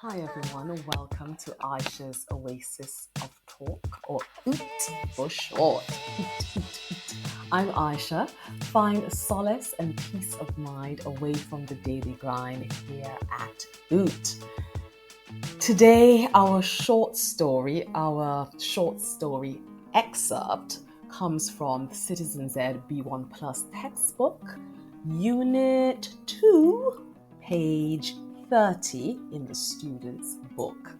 Hi everyone, welcome to Aisha's Oasis of Talk, or OOT for short. I'm Aisha. Find solace and peace of mind away from the daily grind here at OOT. Today, our short story excerpt comes from the Citizen Z B1 Plus textbook, Unit 2, page 30 in the student's book.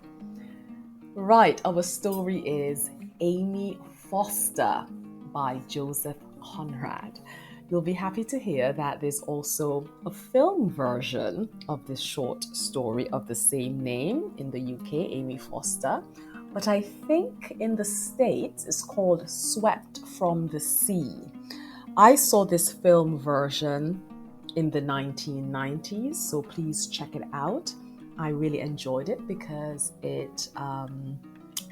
Right, our story is Amy Foster by Joseph Conrad. You'll be happy to hear that there's also a film version of this short story of the same name in the UK, Amy Foster. But I think in the States it's called Swept from the Sea. I saw this film version in the 1990s, so please check it out. I really enjoyed it because it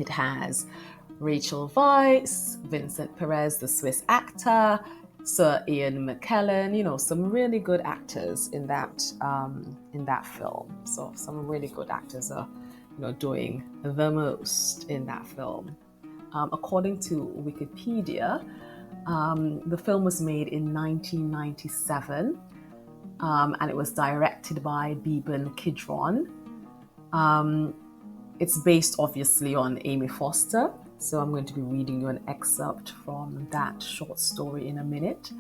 has Rachel Weisz, Vincent Perez, the Swiss actor, Sir Ian McKellen, some really good actors in that film. So some really good actors are doing the most in that film. According to Wikipedia, the film was made in 1997. And it was directed by Beeban Kidron. It's based obviously on Amy Foster, so I'm going to be reading you an excerpt from that short story in a minute.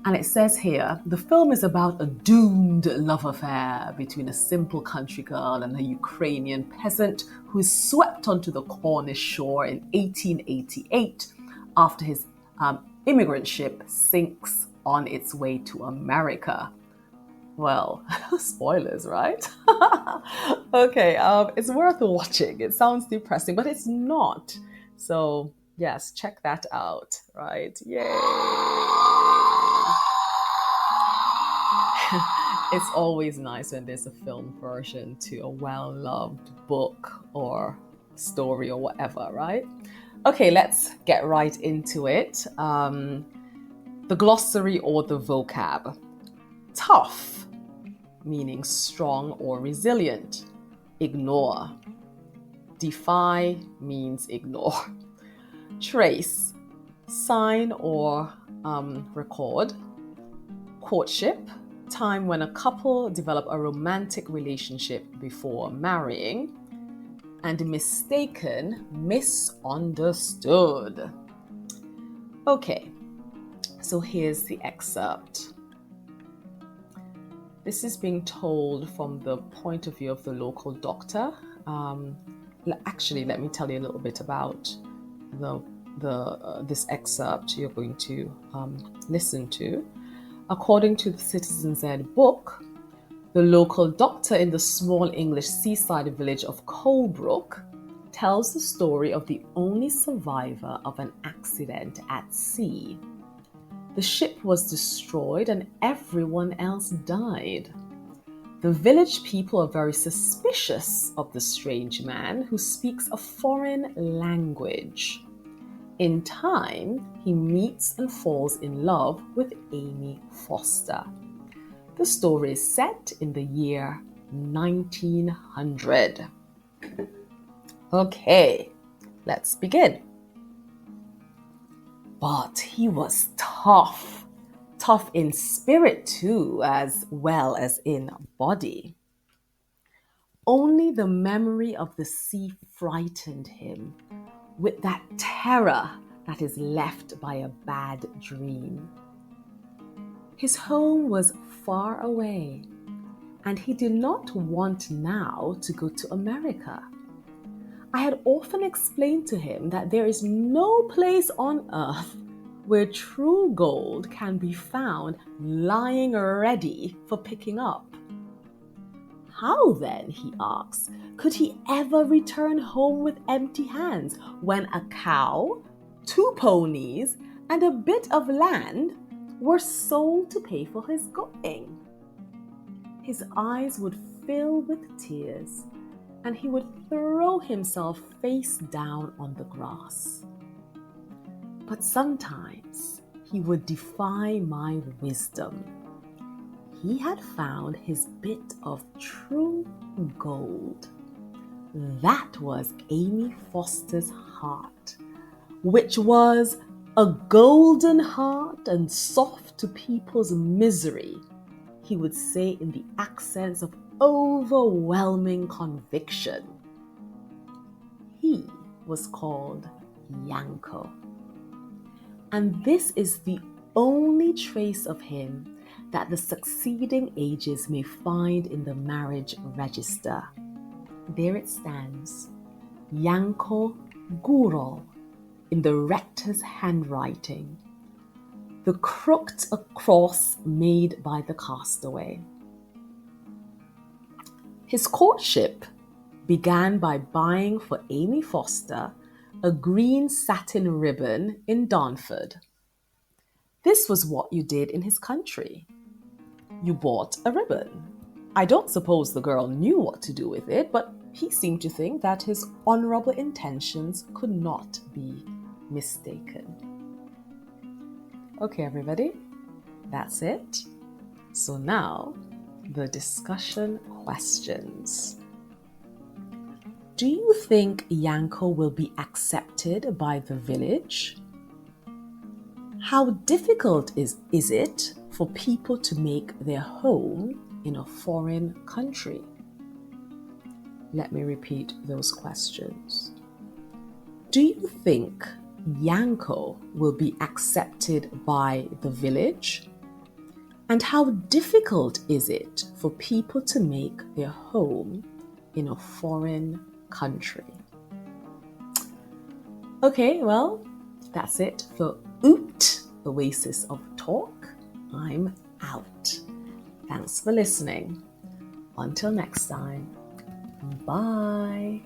And it says here, the film is about a doomed love affair between a simple country girl and a Ukrainian peasant who is swept onto the Cornish shore in 1888 after his immigrant ship sinks on its way to America. Well, spoilers, right? Okay, it's worth watching. It sounds depressing, but it's not. So, yes, check that out, right? Yay! It's always nice when there's a film version to a well-loved book or story or whatever, right? Okay, let's get right into it. The glossary or the vocab. Tough, meaning strong or resilient. Ignore. Defy means ignore. Trace, sign or record. Courtship, time when a couple develop a romantic relationship before marrying. And mistaken, misunderstood. Okay, so here's the excerpt. This is being told from the point of view of the local doctor. Actually, let me tell you a little bit about this excerpt you're going to listen to. According to the Citizen Z book, the local doctor in the small English seaside village of Colebrook tells the story of the only survivor of an accident at sea. The ship was destroyed and everyone else died. The village people are very suspicious of the strange man who speaks a foreign language. In time, he meets and falls in love with Amy Foster. The story is set in the year 1900. Okay, let's begin. But he was tough in spirit too, as well as in body. Only the memory of the sea frightened him with that terror that is left by a bad dream. His home was far away, and he did not want now to go to America. I had often explained to him that there is no place on earth where true gold can be found lying ready for picking up. How then, he asks, could he ever return home with empty hands when a cow, 2 ponies, and a bit of land were sold to pay for his going? His eyes would fill with tears, and he would throw himself face down on the grass. But sometimes he would defy my wisdom. He had found his bit of true gold, That was Amy Foster's heart, which was a golden heart and soft to people's misery, he would say in the accents of overwhelming conviction. He was called Yanko. And this is the only trace of him that the succeeding ages may find in the marriage register. There it stands, Yanko Guro, in the rector's handwriting, the crooked cross made by the castaway. His courtship began by buying for Amy Foster a green satin ribbon in Darnford. This was what you did in his country. You bought a ribbon. I don't suppose the girl knew what to do with it, but he seemed to think that his honourable intentions could not be mistaken. Okay, everybody, that's it. So now, the discussion questions. Do you think Yanko will be accepted by the village? How difficult is it for people to make their home in a foreign country? Let me repeat those questions. Do you think Yanko will be accepted by the village? And how difficult is it for people to make their home in a foreign country? Okay, well, that's it for OOT, Oasis of Talk. I'm out. Thanks for listening. Until next time, bye.